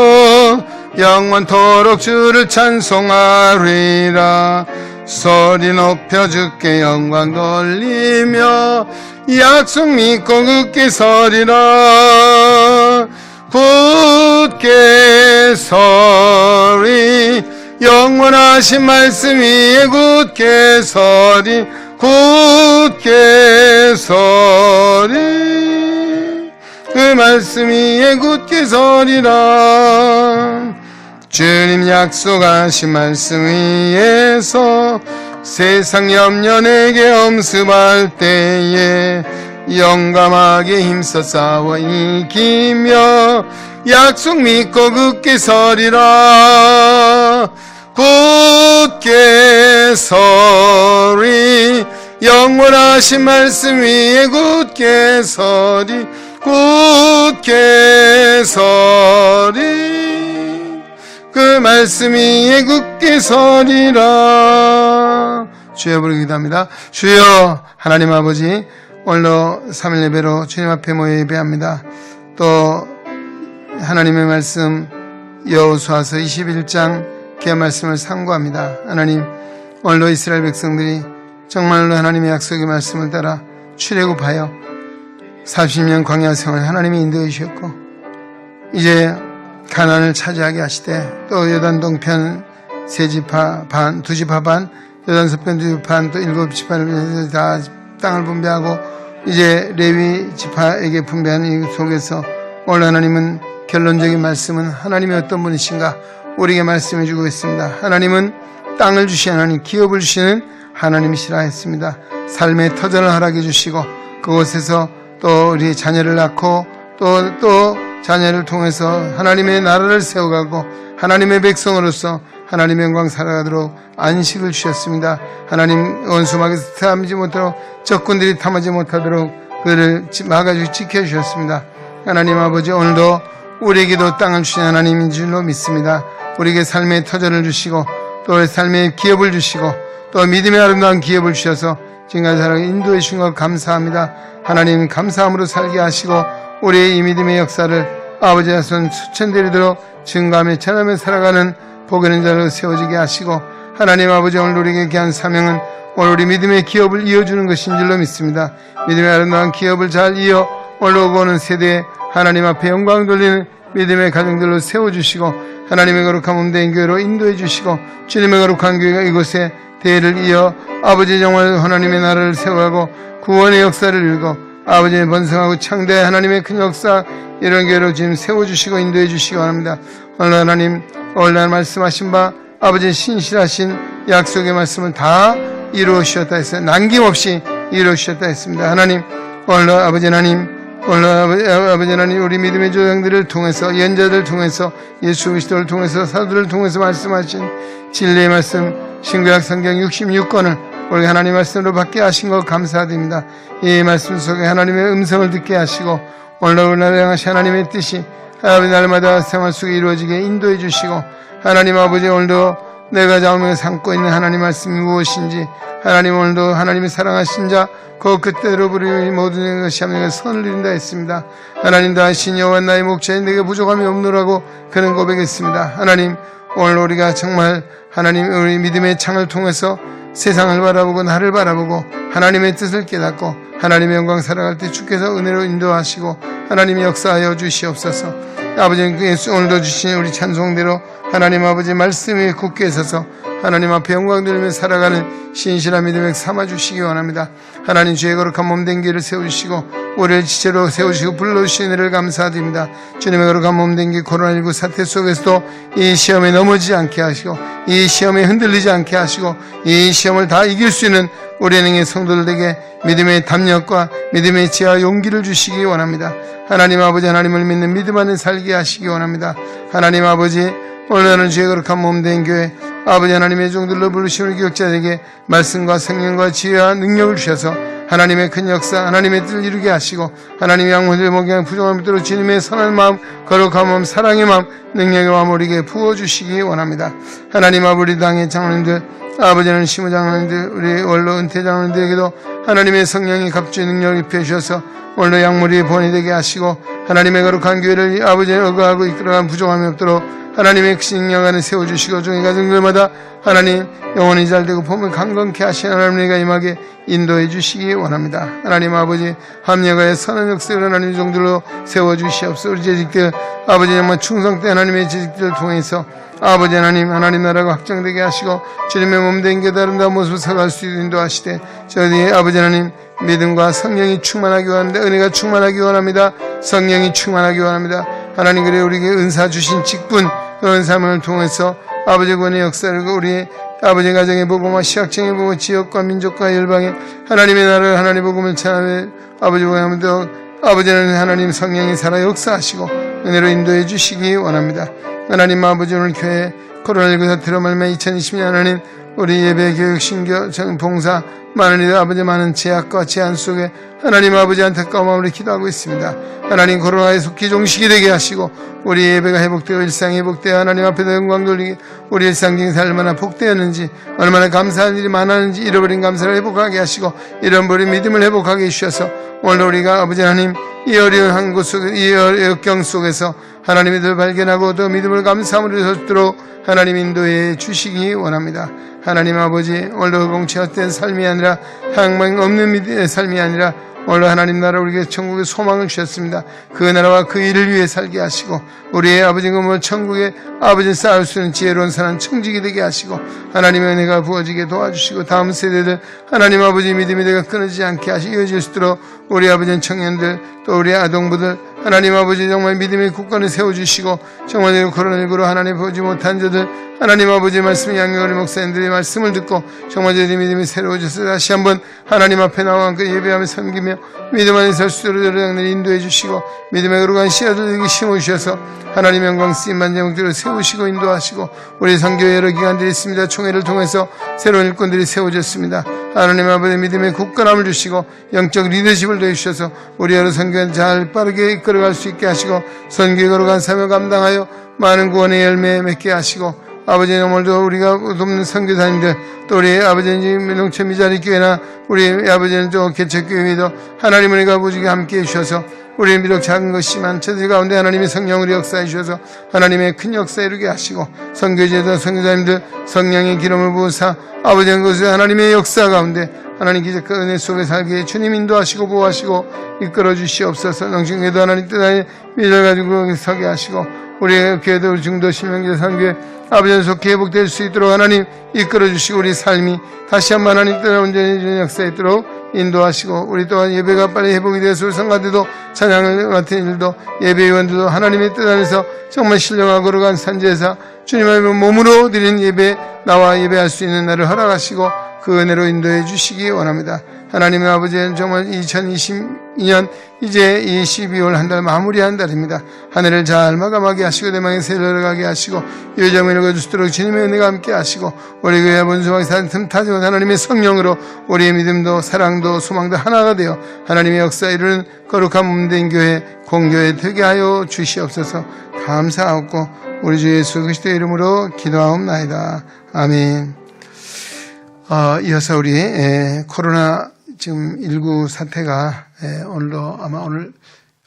영원토록 주를 찬송하리라. 소리 높여 주께 영광 돌리며 약속 믿고 굳게 서리라. 굳게 서리 영원하신 말씀 위에 굳게 서리 굳게 서리 그 말씀 위에 굳게 서리라. 주님 약속하신 말씀 위에서 세상 염려 내게 엄습할 때에 용감하게 힘써 싸워 이기며 약속 믿고 굳게 서리라. 굳게 서리 영원하신 말씀 위에 굳게 서리 굳게 서리 그 말씀 위에 굳게 서리라. 주여 부르기 기도합니다. 주여 하나님 아버지 오늘도 3일 예배로 주님 앞에 모여 예배합니다. 또 하나님의 말씀 여호수아서 21장 그 말씀을 상고합니다. 하나님 오늘도 이스라엘 백성들이 정말로 하나님의 약속의 말씀을 따라 출애굽하여 40년 광야 생활 하나님이 인도해 주셨고 이제 가나안을 차지하게 하시되 또 요단 동편 세 지파 반, 두 지파 반, 요단 서편 두 지파 반, 또 일곱 지파를 다 땅을 분배하고 이제 레위 지파에게 분배하는 이 속에서 오늘 하나님은 결론적인 말씀은 하나님이 어떤 분이신가 우리에게 말씀해 주고 있습니다. 하나님은 땅을 주시는 하나님, 기업을 주시는 하나님이시라 했습니다. 삶의 터전을 허락해 주시고 그곳에서 또 우리 자녀를 낳고 또 자녀를 통해서 하나님의 나라를 세워가고 하나님의 백성으로서 하나님의 영광 살아가도록 안식을 주셨습니다. 하나님 원수막에서 탐하지 못하도록 적군들이 탐하지 못하도록 그를 막아주고 지켜주셨습니다. 하나님 아버지 오늘도 우리에게도 땅을 주신 하나님인 줄로 믿습니다. 우리에게 삶의 터전을 주시고 또 삶의 기업을 주시고 또 믿음의 아름다운 기업을 주셔서 지금까지 살아가게 인도해 주신 것 감사합니다. 하나님 감사함으로 살게 하시고 우리의 이 믿음의 역사를 아버지의 손 수천대리도록 증거하며 전하며 살아가는 복의 자로 세워지게 하시고 하나님 아버지 오늘 우리에게 귀한 사명은 오늘 우리 믿음의 기업을 이어주는 것인 줄로 믿습니다. 믿음의 아름다운 기업을 잘 이어 올라오는 세대에 하나님 앞에 영광 돌리는 믿음의 가정들로 세워주시고 하나님의 거룩한 몸된 교회로 인도해 주시고 주님의 거룩한 교회가 이곳에 대회를 이어 아버지 정말 하나님의 나라를 세워가고 구원의 역사를 이루고 아버지의 번성하고 창대한 하나님의 큰 역사 이런 교회로 지금 세워주시고 인도해 주시기 바랍니다. 오늘 하나님 오늘 말씀하신 바 아버지의 신실하신 약속의 말씀을 다 이루어주셨다 했어요. 남김없이 이루어주셨다 했습니다. 하나님 오늘 아버지 하나님 오늘 아버지 하나님 우리 믿음의 조상들을 통해서 연자들을 통해서 예수 그리스도를 통해서 사도들을 통해서 말씀하신 진리의 말씀 신구약 성경 66권을 우리 하나님 말씀으로 받게 하신 것 감사드립니다. 이 말씀 속에 하나님의 음성을 듣게 하시고 오늘날 우리나라를 향하신 하나님의 뜻이 아버지 날마다 생활 속에 이루어지게 인도해 주시고 하나님 아버지 오늘도 내가 자음에 삼고 있는 하나님 말씀이 무엇인지 하나님 오늘도 하나님이 사랑하신 자 그 그때로 부르니 모든 것이 하나님의 선을 이룬다 했습니다. 하나님 다하신 여호와 나의 목자인 내게 부족함이 없노라고 그는 고백했습니다. 하나님 오늘 우리가 정말 하나님 우리 믿음의 창을 통해서 세상을 바라보고 나를 바라보고 하나님의 뜻을 깨닫고 하나님의 영광 살아갈 때 주께서 은혜로 인도하시고 하나님이 역사하여 주시옵소서. 아버지 오늘도 주신 우리 찬송대로 하나님 아버지 말씀에 굳게 서서 하나님 앞에 영광 돌리며 살아가는 신실한 믿음을 삼아주시기 원합니다. 하나님 주의 거룩한 몸된 길을 세우시고 우리를 지체로 세우시고 불러주신 은혜를 감사드립니다. 주님의 거룩한 몸된 길 코로나19 사태 속에서도 이 시험에 넘어지지 않게 하시고 이 시험에 흔들리지 않게 하시고 이 시험을 다 이길 수 있는 우리 은행의 성도들에게 믿음의 담력과 믿음의 지혜와 용기를 주시기 원합니다. 하나님 아버지 하나님을 믿는 믿음 안에 살게 하시기 원합니다. 하나님 아버지 오늘은 주의 거룩한 몸된 교회 아버지 하나님의 종들로 부르신 우리 교역자들에게 말씀과 성령과 지혜와 능력을 주셔서 하나님의 큰 역사 하나님의 뜻을 이루게 하시고 하나님의 양문을 목양 부정함을 들어 주님의 선한 마음 거룩한 마음 사랑의 마음 능력의 마음 우리에게 부어주시기 원합니다. 하나님 아버지 당의 장로님들 아버지는 시무 장로님들 우리 원로 은퇴 장로님들에게도 하나님의 성령이 갑주의 능력을 입혀주셔서 오늘도 약물이 본이 되게 하시고 하나님의 거룩한 교회를 아버지의 억압하고 이끌어가는 부족함이 없도록 하나님의 신령 안에 세워주시고 종의 가정들마다 하나님 영혼이 잘되고 몸을 강건케 하신 하나님과 임하게 인도해 주시기 원합니다. 하나님 아버지 합력하여 선한 역사를 하나님 종들로 세워주시옵소서. 우리 재직들 아버지 정말 충성된 하나님의 재직들을 통해서 아버지 하나님 나라가 확장되게 하시고 주님의 몸된 게 아름다운 모습을 살아갈 수 있도록 인도하시되 저희의 아버지 하나님 믿음과 성령이 충만하기 원합니다. 은혜가 충만하기 원합니다. 성령이 충만하기 원합니다. 하나님 그래 우리에게 은사 주신 직분 그런 삶을 통해서 아버지 권의 역사를 우리의 아버지 가정의 복음과 시각적인 복음 지역과 민족과 열방에 하나님의 나라를 하나님의 복음을 전하며 아버지 복음도 아버지는 하나님 성령이 살아 역사하시고 은혜로 인도해 주시기 원합니다. 하나님 아버지 오늘 교회 코로나19 사태로 말미암아 2020년 하나님 우리 예배 교육 신교 봉사 많은 이들 아버지 많은 제약과 제한 속에 하나님 아버지 안타까운 마음으로 기도하고 있습니다. 하나님 코로나에 속히 종식이 되게 하시고 우리 예배가 회복되고 일상이 회복되어 하나님 앞에서 영광 돌리게 우리 일상적인 삶이 얼마나 복되었는지 얼마나 감사한 일이 많았는지 잃어버린 감사를 회복하게 하시고 잃어버린 믿음을 회복하게 해주셔서 오늘 우리가 아버지 하나님 이 어려운 한국 속에 이 역경 속에서 하나님의 들 발견하고 더 믿음을 감사함으로 섰도록 하나님 인도해 주시기 원합니다. 하나님 아버지 오늘도 공채헛된 삶이 아니라 향망 없는 믿음의 삶이 아니라 오늘 하나님 나라 우리에게 천국의 소망을 주셨습니다. 그 나라와 그 일을 위해 살게 하시고 우리의 아버지 그물 천국에 아버지 쌓을 수 있는 지혜로운 선한 청직이 되게 하시고 하나님의 은혜가 부어지게 도와주시고 다음 세대들 하나님 아버지 믿음이 내가 끊어지지 않게 하시고 이어질 수 있도록 우리 아버지 청년들 또 우리 아동부들 하나님 아버지 정말 믿음의 국간을 세워주시고 정말 코로나19로 하나님 보지 못한 자들 하나님 아버지 말씀 양육하는 목사님들의 말씀을 듣고 정말 저희의 믿음이 새로워져서 다시 한번 하나님 앞에 나와 그 예배하며 섬기며 믿음 안에 설 수 있도록 저를 인도해 주시고 믿음의 거룩한 씨앗을 심어주셔서 하나님 영광 쓰임만 제목들을 세우시고 인도하시고 우리 선교회 여러 기관들이 있습니다. 총회를 통해서 새로운 일꾼들이 세워졌습니다. 하나님 아버지 믿음의 굳건함을 주시고 영적 리더십을 더해주셔서 우리 여러 선교회 잘 빠르게 이끌어갈 수 있게 하시고 선교의 거룩한 삶을 감당하여 많은 구원의 열매 맺게 하시고 아버지 오늘도 우리가 돕는 선교사님들 또 우리 아버지는 농촌 미자리 교회나 우리 아버지는 또 개척교회도 하나님 은혜가 부지게 함께해 주셔서 우리는 비록 작은 것이지만 저들 가운데 하나님의 성령으로 역사해 주셔서 하나님의 큰 역사 이루게 하시고 선교제도 선교사님들 성령의 기름을 부으사 아버지는 그것을 하나님의 역사 가운데 하나님 기적과 은혜 속에 살게 주님 인도하시고 보호하시고 이끌어 주시옵소서. 농촌교회도 하나님 뜻 안에 믿어 가지고 서게 하시고 우리 교회도 우리 중도 실명제 선교회 아버지는 속히 회복될 수 있도록 하나님 이끌어 주시고 우리 삶이 다시 한번 하나님 뜻을 온전히 이루는 역사에 있도록 인도하시고 우리 또한 예배가 빨리 회복이 되어서 우리 성가대도 찬양을 맡은 일도 예배위원들도 하나님의 뜻 안에서 정말 신령하고 거룩한 산제사 주님의 몸으로 드린 예배 나와 예배할 수 있는 날을 허락하시고 그 은혜로 인도해 주시기 원합니다. 하나님의 아버지, 정말 2022년 이제 이 12월 한 달 마무리한 달입니다. 하늘을 잘 마감하게 하시고 대망의 새를 열어가게 하시고 요정을 읽어줄 수 있도록 주님의 은혜가 함께 하시고 우리 교회 본수와 사는 틈타지 못 하나님의 성령으로 우리의 믿음도 사랑도 소망도 하나가 되어 하나님의 역사에 이르는 거룩한 몸된 교회 공교회 되게 하여 주시옵소서. 감사하고 우리 주 예수 그리스도의 이름으로 기도하옵나이다. 아멘. 이어서 우리 코로나 지금 19 사태가 오늘도 아마 오늘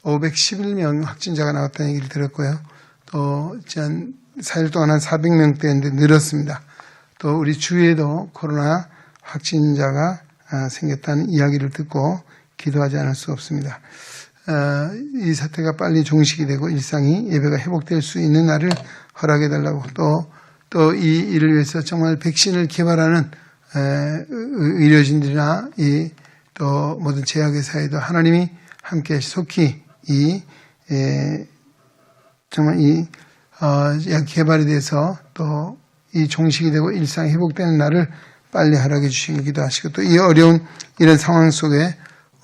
511명 확진자가 나왔다는 얘기를 들었고요. 또 지난 4일 동안 한 400명대인데 늘었습니다. 또 우리 주위에도 코로나 확진자가 생겼다는 이야기를 듣고 기도하지 않을 수 없습니다. 이 사태가 빨리 종식이 되고 일상이 예배가 회복될 수 있는 날을 허락해달라고 또 이 일을 위해서 정말 백신을 개발하는 의료진들이나 또 모든 제약회사에도 하나님이 함께 속히 정말 약 개발이 돼서 또 이 종식이 되고 일상이 회복되는 날을 빨리 허락해 주시길 기도하시고 또 이 어려운 이런 상황 속에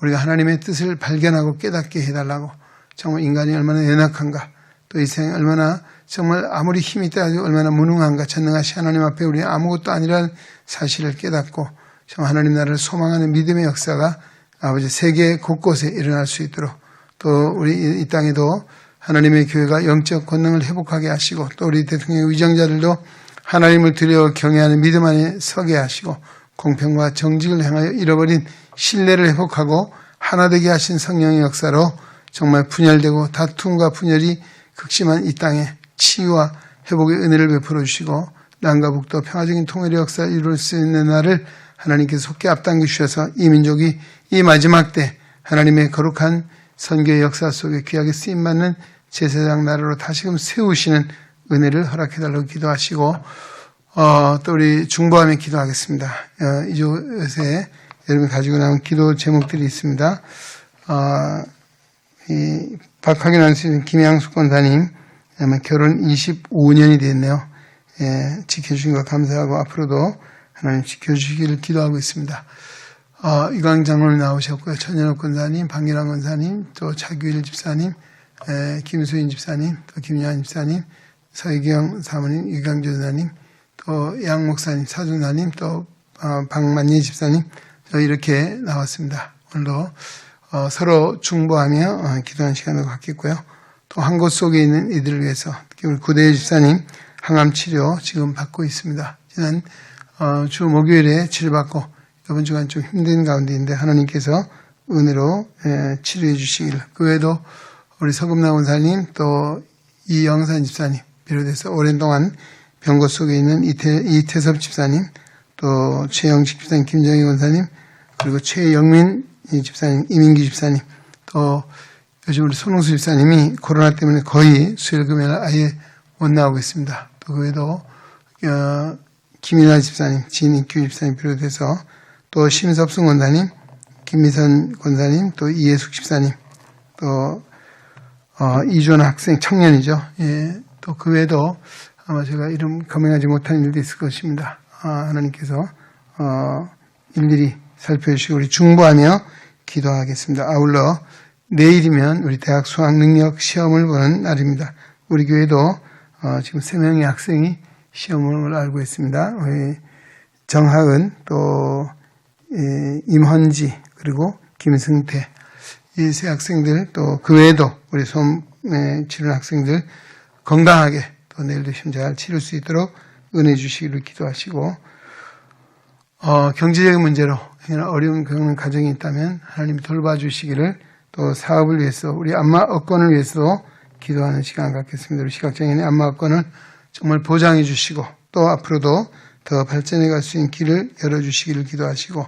우리가 하나님의 뜻을 발견하고 깨닫게 해달라고 정말 인간이 얼마나 연약한가 또 이 세상이 얼마나 정말 아무리 힘이 있다 해도 얼마나 무능한가 전능하신 하나님 앞에 우리 아무것도 아니라는 사실을 깨닫고 정말 하나님 나라를 소망하는 믿음의 역사가 아버지 세계 곳곳에 일어날 수 있도록 또 우리 이 땅에도 하나님의 교회가 영적 권능을 회복하게 하시고 또 우리 대통령 위정자들도 하나님을 두려워 경외하는 믿음 안에 서게 하시고 공평과 정직을 향하여 잃어버린 신뢰를 회복하고 하나 되게 하신 성령의 역사로 정말 분열되고 다툼과 분열이 극심한 이 땅에 치유와 회복의 은혜를 베풀어 주시고 남과 북도 평화적인 통일의 역사를 이룰 수 있는 날을 하나님께서 속히 앞당겨 주셔서 이 민족이 이 마지막 때 하나님의 거룩한 선교의 역사 속에 귀하게 쓰임받는 제사장 나라로 다시금 세우시는 은혜를 허락해달라고 기도하시고 또 우리 중보하며 기도하겠습니다. 이곳에 여러분 가지고 나온 기도 제목들이 있습니다. 이 박학연 안수님, 김양숙 권사님 아마 결혼 25년이 됐네요. 지켜주신 것 감사하고 앞으로도 하나님 지켜주시기를 기도하고 있습니다. 이광 장로님 나오셨고요. 천연옥 권사님, 방일환 권사님, 또 차규일 집사님, 김수인 집사님, 또 김여한 집사님, 서희경 사모님, 유강조 전사님, 또 양 목사님, 사준사님, 또 박만예 집사님 이렇게 나왔습니다. 오늘도 서로 중보하며 기도하는 시간을 갖겠고요. 또 한 곳 속에 있는 이들을 위해서 특히 우리 구대일 집사님 항암 치료 지금 받고 있습니다. 지난 주 목요일에 치료받고 이번 주간 좀 힘든 가운데인데 하나님께서 은혜로 치료해 주시기를. 그 외에도 우리 서금나 원사님 또 이영산 집사님 비롯해서 오랜 동안 병고 속에 있는 이태섭 집사님 또 최영식 집사님, 김정희 원사님 그리고 최영민 집사님, 이민기 집사님 또 요즘 우리 손홍수 집사님이 코로나 때문에 거의 수요일 금요일 아예 못 나오고 있습니다. 또 그 외에도 김인환 집사님, 진익규 집사님 비롯해서 또 심섭승 권사님, 김미선 권사님, 또 이예숙 집사님, 또 이존 학생 청년이죠. 예, 또 그 외에도 아마 제가 이름 검명하지 못한 일도 있을 것입니다. 하나님께서 일일이 살펴주시고 우리 중보하며 기도하겠습니다. 아울러 내일이면 우리 대학 수학 능력 시험을 보는 날입니다. 우리 교회도 지금 3명의 학생이 시험을 알고 있습니다. 우리 정하은 또 임헌지 그리고 김승태 이 세 학생들 또 그 외에도 우리 소음에 치료하는 학생들 건강하게 또 내일도 시험 잘 치를 수 있도록 은혜 주시기를 기도하시고 경제적인 문제로 어려운 겪는 가정이 있다면 하나님이 돌봐주시기를 또 사업을 위해서 우리 안마 업권을 위해서도 기도하는 시간 갖겠습니다. 우리 시각장애인의 안마 업권을 정말 보장해 주시고 또 앞으로도 더 발전해 갈 수 있는 길을 열어주시기를 기도하시고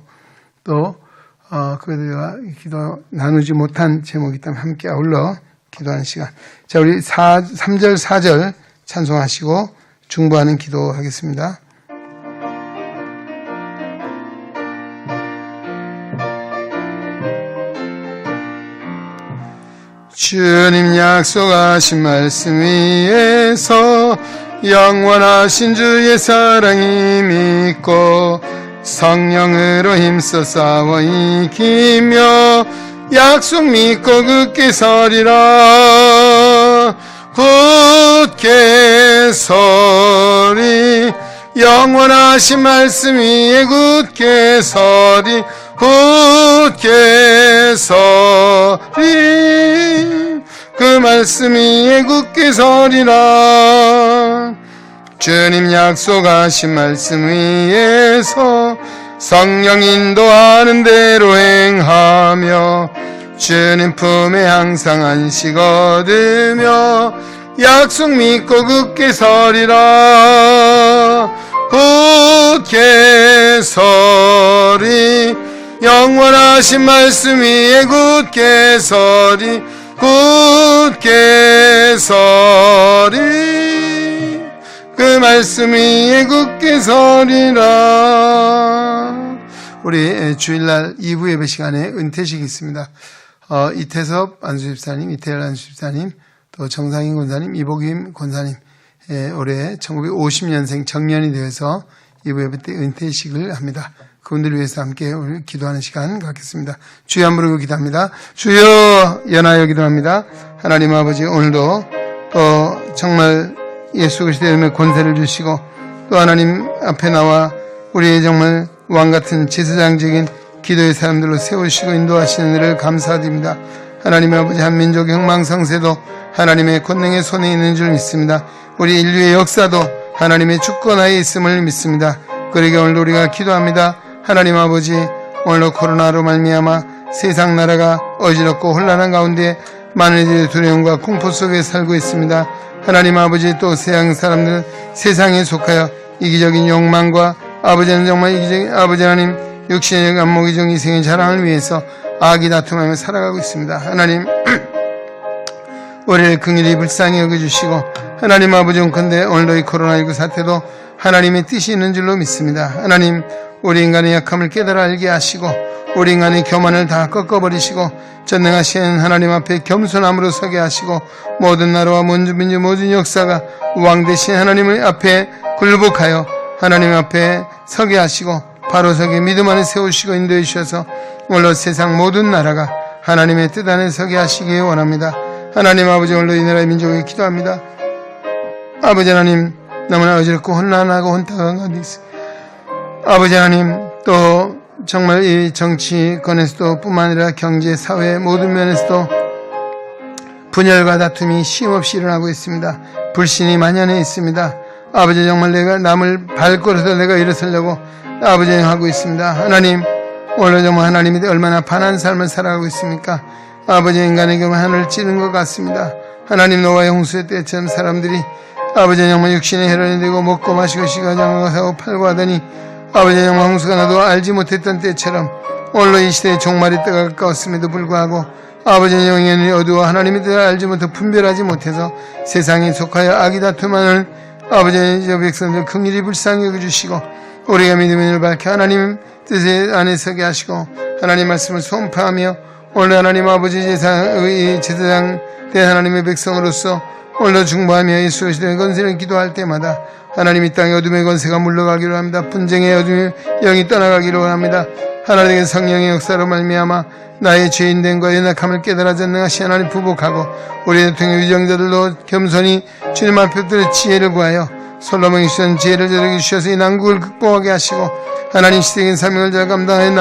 또 그들과 기도 나누지 못한 제목이 있다면 함께 아울러 기도하는 시간. 자, 우리 3절 4절 찬송하시고 중보하는 기도하겠습니다. 주님 약속하신 말씀 위에서 영원하신 주의 사랑이 믿고 성령으로 힘써 싸워 이기며 약속 믿고 굳게 서리라. 굳게 서리 영원하신 말씀 위에 굳게 서리. 굳게 서리 그 말씀 위에 굳게 서리라. 주님 약속하신 말씀 위에서 성령 인도하는 대로 행하며 주님 품에 항상 안식 얻으며 약속 믿고 굳게 서리라. 굳게 서리 영원하신 말씀 위에 굳게 서리. 굳게 서리 그 말씀 위에 굳게 서리라. 우리 주일날 2부 예배 시간에 은퇴식이 있습니다. 이태섭 안수집사님, 이태열 안수집사님, 또 정상인 권사님, 이복임 권사님, 올해 1950년생 정년이 되어서 2부 예배 때 은퇴식을 합니다. 그분들을 위해서 함께 우리 기도하는 시간 갖겠습니다. 주여 한 부르고 기도합니다. 주여 연하여 기도합니다. 하나님 아버지, 오늘도 또 정말 예수 그리스도의 이름에 권세를 주시고 또 하나님 앞에 나와 우리의 정말 왕같은 제사장적인 기도의 사람들로 세우시고 인도하시는 일을 감사드립니다. 하나님 아버지, 한민족의 흥망성쇠도 하나님의 권능의 손에 있는 줄 믿습니다. 우리 인류의 역사도 하나님의 주권하에 있음을 믿습니다. 그러기에 오늘도 우리가 기도합니다. 하나님 아버지, 오늘도 코로나로 말미암아 세상 나라가 어지럽고 혼란한 가운데 많은 이들의 두려움과 공포 속에 살고 있습니다. 하나님 아버지, 또 세상 사람들은 세상에 속하여 이기적인 욕망과 아버지는 정말 이기적인 아버지 하나님 육신의 안목이적 이생의 자랑을 위해서 악이 다툼하며 살아가고 있습니다. 하나님 우리를 긍휼히 불쌍히 여겨주시고 하나님 아버지, 온컨대 오늘도 이 코로나19 사태도 하나님의 뜻이 있는 줄로 믿습니다. 하나님, 우리 인간의 약함을 깨달아 알게 하시고 우리 인간의 교만을 다 꺾어버리시고 전능하신 하나님 앞에 겸손함으로 서게 하시고 모든 나라와 모든 민족 모든 역사가 왕 되신 하나님을 앞에 굴복하여 하나님 앞에 서게 하시고 바로 서게 믿음 안에 세우시고 인도해 주셔서 오늘도 세상 모든 나라가 하나님의 뜻 안에 서게 하시기 원합니다. 하나님 아버지, 오늘도 이 나라의 민족에게 기도합니다. 아버지 하나님, 너무나 어지럽고 혼란하고 혼탁한 가운데 있습니다. 아버지 하나님, 또 정말 이 정치권에서도 뿐만 아니라 경제, 사회 모든 면에서도 분열과 다툼이 쉼없이 일어나고 있습니다. 불신이 만연해 있습니다. 아버지, 정말 내가 남을 발걸어서 내가 일어서려고 아버지 하고 있습니다. 하나님, 오늘 정말 하나님이 얼마나 반한 삶을 살아가고 있습니까? 아버지, 인간에게 하늘을 찌른 것 같습니다. 하나님, 노아의 홍수의 때처럼 사람들이 아버지 정말 육신의 혈안이 되고 먹고 마시고 시가장하고 사고 팔고 하더니 아버지 정말 홍수가 나도 알지 못했던 때처럼 오늘로 이 시대의 종말의 때가 가까웠음에도 불구하고 아버지의 영혼이 어두워 하나님의 뜻을 알지 못해 분별하지 못해서 세상에 속하여 악이 다툼하는 아버지의 백성들 긍휼히 불쌍히 여겨주시고 우리가 믿음의 눈을 밝혀 하나님 뜻의 안에 서게 하시고 하나님 말씀을 선포하며 오늘 하나님 아버지 제사장 된 하나님의 백성으로서 오늘도 중보하며 예수 그리스도의 권세를 기도할 때마다 하나님 이 땅의 어둠의 권세가 물러가기로 합니다. 분쟁의 어둠의 영이 떠나가기로 합니다. 하나님의 성령의 역사로 말미암아 나의 죄인됨과 연약함을 깨달아 전능하신 하나님 부복하고 우리 대통령 위정자들도 겸손히 주님 앞에 들어 지혜를 구하여 솔로몬이 주신 지혜를 저에게 주셔서 이 난국을 극복하게 하시고 하나님 시대적인 사명을 잘 감당하여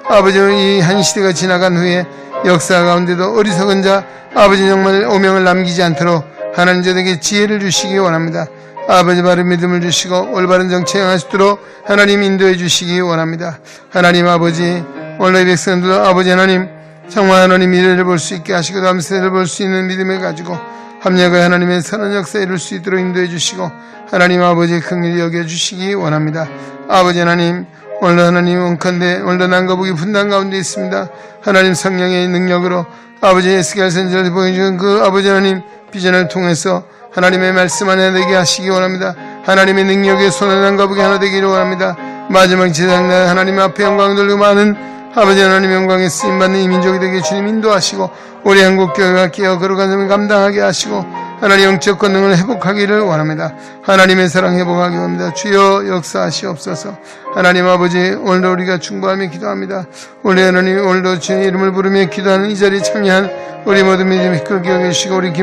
아버지 이 한 시대가 지나간 후에 역사 가운데도 어리석은 자 아버지 정말 오명을 남기지 않도록 하나님 저에게 지혜를 주시기 원합니다. 아버지 바른 믿음을 주시고 올바른 정치 행할 수 있도록 하나님 인도해 주시기 원합니다. 하나님 아버지, 오늘 이 백성들도 아버지 하나님 정말 하나님 미래를 볼 수 있게 하시고 다음 세대를 볼 수 있는 믿음을 가지고 합력의 하나님의 선한 역사에 이룰 수 있도록 인도해 주시고 하나님 아버지 긍휼히 여겨 주시기 원합니다. 아버지 하나님, 오늘도 하나님 온컨대 오늘도 난거북이 분단 가운데 있습니다. 하나님 성령의 능력으로 아버지 에스겔 선지자를 보여주는 그 아버지 하나님 비전을 통해서 하나님의 말씀 하나 되게 하시기 원합니다. 하나님의 능력에 손에 난거북이 하나 되기를 원합니다. 마지막 제사장날 하나님 앞에 영광을 돌리고 많은 아버지 하나님의 영광에 쓰임받는 이 민족이 되게 주님 인도하시고 우리 한국교회가 깨어 거룩한 삶을 감당하게 하시고 하나님 영적 권능을 회복하기를 원합니다. 하나님의 사랑 회복하기 원합니다. 주여 역사하시옵소서. 하나님 아버지, 오늘도 우리가 충고하며 기도합니다. 우리 하나님, 오늘도 주의 이름을 부르며 기도하는 이 자리에 참여한 우리 모든 믿음이 끌게 계시고, 우리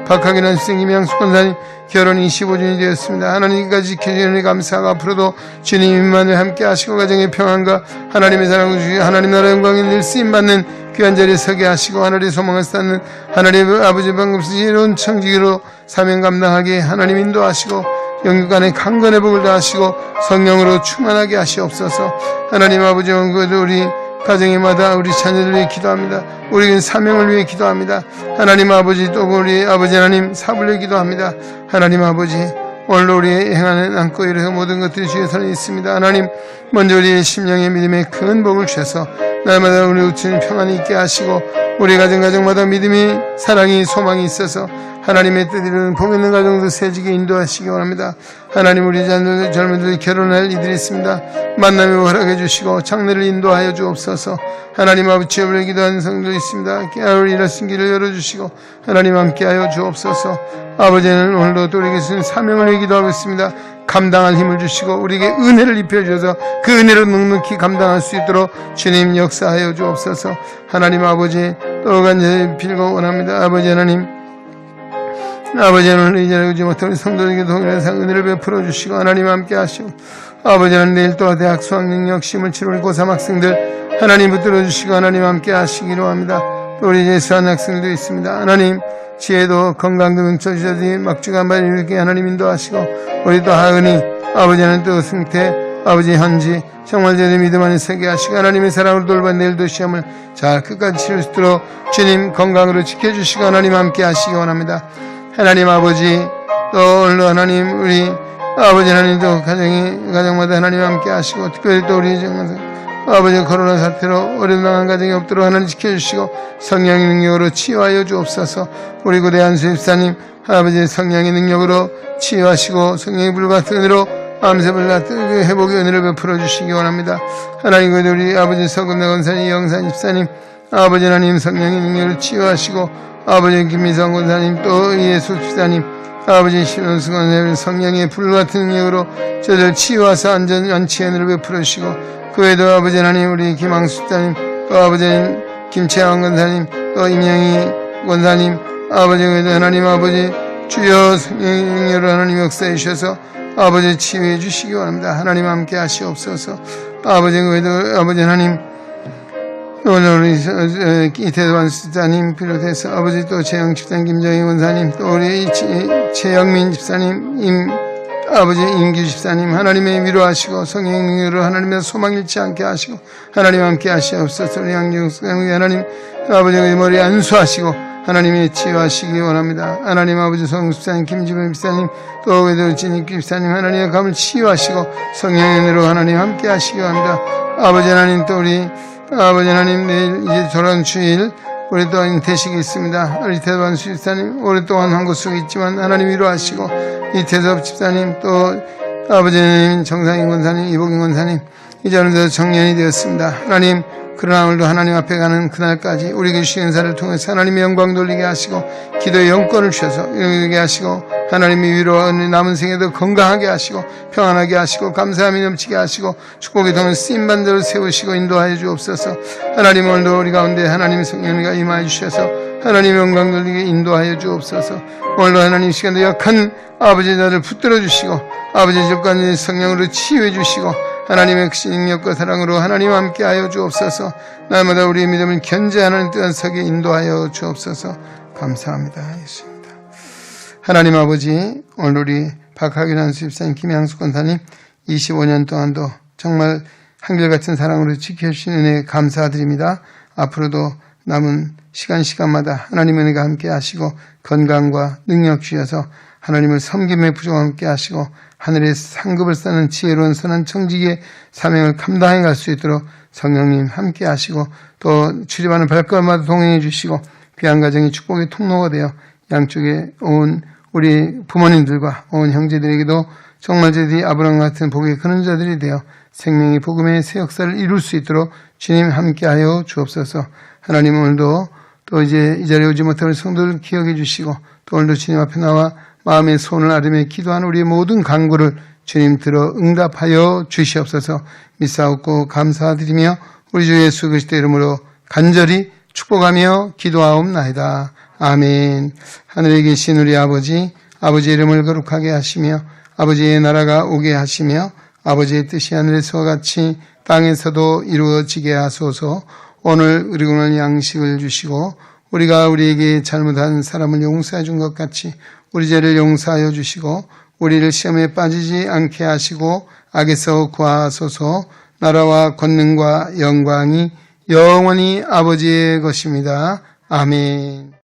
박학이라는 수생 김양숙 권사님 결혼 25주년이 되었습니다. 하나님까지 지켜주시니 감사하고, 앞으로도 주님만을 함께 하시고, 가정의 평안과 하나님의 사랑을 주시고, 하나님 나라 영광에 늘 쓰임받는 귀한 자리에 서게 하시고, 하늘의 소망을 쌓는 하나님 아버지 방금스 이로운 청지기로 사명 감당하게 하나님 인도하시고, 영육간의 강건의 복을 다하시고 성령으로 충만하게 하시옵소서. 하나님 아버지, 우리 가정에마다 우리 자녀들 위해 기도합니다. 우리 사명을 위해 기도합니다. 하나님 아버지, 또 우리 아버지 하나님 사부를 위해 기도합니다. 하나님 아버지, 오늘도 우리 행하는 안고 이래서 모든 것들이 주의 손에 있습니다. 하나님, 먼저 우리의 심령의 믿음에 큰 복을 주셔서 날마다 우리 우주님 평안이 있게 하시고, 우리 가정마다 믿음이, 사랑이, 소망이 있어서 하나님의 뜻이루는 복 있는 가정도 세지게 인도하시기 원합니다. 하나님, 우리 자녀들, 젊은이들 결혼할 이들이 있습니다. 만남을 허락해 주시고 장래를 인도하여 주옵소서. 하나님 아버지, 취업을 기도하는 성도들이 있습니다. 깨알 일하신 길을 열어주시고 하나님 함께하여 주옵소서. 아버지는 오늘도 또 우리에게 주신 사명을 위해 기도하고 있습니다. 감당할 힘을 주시고 우리에게 은혜를 입혀주셔서 그 은혜로 넉넉히 감당할 수 있도록 주님 역사하여 주옵소서. 하나님 아버지, 또 간절히 빌고 원합니다. 아버지 하나님, 아버지는 이제는 오지 못하는 성도에게 동일한 은혜를 베풀어 주시고 하나님 함께 하시고, 아버지는 내일 또 대학 수학능 역심을 치를 고3 학생들 하나님 붙들어 주시고 하나님 함께 하시기로 합니다. 또 우리 예수한 학생들도 있습니다. 하나님, 지혜도 건강도 능처주셔서 막중한 바를 이루게 하나님 인도하시고, 우리 또 하은이, 아버지는 또 승태, 아버지 현지 정말 제대 믿음 안에 서게 하시고 하나님의 사랑으로 돌봐 내일도 시험을 잘 끝까지 치를 수 있도록 주님 건강으로 지켜주시고 하나님 함께 하시기 원합니다. 하나님 아버지, 또 오늘 하나님 우리 아버지 하나님도 가정마다 하나님 함께 하시고, 특별히 또 우리 아버지 코로나 사태로 어려움 당한 가정이 없도록 하나님 지켜주시고 성령의 능력으로 치유하여 주옵소서. 우리 고대 한수 집사님 아버지의 성령의 능력으로 치유하시고 성령의 불과 같은 은혜로 암세불 같은 회복의 은혜를 베풀어 주시기 원합니다. 하나님, 우리 아버지 서금대 권사님, 영산 집사님 아버지 하나님 성령의 능력으로 치유하시고, 아버지 김미성 권사님, 또 예수 집사님, 아버지 신원수 권사님 성령의 불같은 능력으로 저들 치유하사 안치의 은혜를 베풀어 주시고, 그 외에도 아버지 하나님 우리 김항수 집사님, 또 아버지 김채왕 권사님, 또 임영희 권사님, 아버지 외에도 하나님 아버지 주여 성령의 능력으로 하나님 역사해 주셔서 아버지 치유해 주시기 원합니다. 하나님 함께 하시옵소서. 아버지 외에도 아버지 하나님 오늘 우리 이태원 집사님 비롯해서 아버지 또 최영 집사님, 김정희 원사님, 또 우리 최영민 집사님, 아버지 임규 집사님 하나님의 위로하시고 성령의 능력으로 하나님의 소망 잃지 않게 하시고 하나님 함께 하시옵소서. 우리 양경 집사님 하나님 아버지의 머리 안수하시고 하나님의 치유하시기 원합니다. 하나님 아버지 성 집사님, 김지범 집사님, 또 외도 진익 집사님 하나님의 감을 치유하시고 성령의 은혜로 하나님 함께 하시기 원합니다. 아버지 하나님, 또 우리 아버지 하나님 내일 이제 돌아온 주일 우리 또 대식이 있습니다. 우리 태반 집사님 오랫동안 한 곳에 있지만 하나님 위로하시고, 이태섭 집사님, 또 아버지 하나님 정상인 권사님, 이복인 권사님 이제 어느덧 정년이 되었습니다. 하나님, 그러나 오늘도 하나님 앞에 가는 그날까지 우리에게 주신 은사를 통해서 하나님의 영광 돌리게 하시고 기도의 영권을 주셔서 이루게 하시고 하나님의 위로와 은혜 남은 생에도 건강하게 하시고 평안하게 하시고 감사함이 넘치게 하시고 축복의 통을 쓰임받는 자로 세우시고 인도하여 주옵소서. 하나님, 오늘도 우리 가운데 하나님의 성령님과 임하여 주셔서 하나님의 영광 돌리게 인도하여 주옵소서. 오늘도 하나님 시간도 약한 아버지 자를 붙들어 주시고 아버지 적관의 성령으로 치유해 주시고 하나님의 크신 능력과 사랑으로 하나님 함께하여 주옵소서. 날마다 우리의 믿음을 견제하는 뜻한 석에 인도하여 주옵소서. 감사합니다. 예수입니다. 하나님 아버지, 오늘 우리 박학윤 집사님, 김양숙 권사님 25년 동안도 정말 한결같은 사랑으로 지켜주시는 은혜 감사드립니다. 앞으로도 남은 시간마다 하나님의 은혜가 함께 하시고 건강과 능력 주셔서 하나님을 섬김의 부족과 함께 하시고 하늘의 상급을 쌓는 지혜로운 선한 청지기의 사명을 감당해 갈 수 있도록 성령님 함께 하시고, 또 출입하는 발걸음마다 동행해 주시고 귀한 가정이 축복의 통로가 되어 양쪽에 온 우리 부모님들과 온 형제들에게도 정말 저들이 아브라함 같은 복의 근원자들이 되어 생명의 복음의 새 역사를 이룰 수 있도록 주님 함께하여 주옵소서. 하나님, 오늘도 또 이제 이 자리에 오지 못하는 성도들 기억해 주시고 또 오늘도 주님 앞에 나와 마음의 손을 아뢰며 기도하는 우리의 모든 간구를 주님 들어 응답하여 주시옵소서. 믿사옵고 감사드리며 우리 주 예수 그리스도의 이름으로 간절히 축복하며 기도하옵나이다. 아멘. 하늘에 계신 우리 아버지의 이름을 거룩하게 하시며 아버지의 나라가 오게 하시며 아버지의 뜻이 하늘에서와 같이 땅에서도 이루어지게 하소서. 오늘 우리 오늘 양식을 주시고 우리가 우리에게 잘못한 사람을 용서해 준 것 같이 우리 죄를 용서하여 주시고 우리를 시험에 빠지지 않게 하시고 악에서 구하소서. 나라와 권능과 영광이 영원히 아버지의 것입니다. 아멘.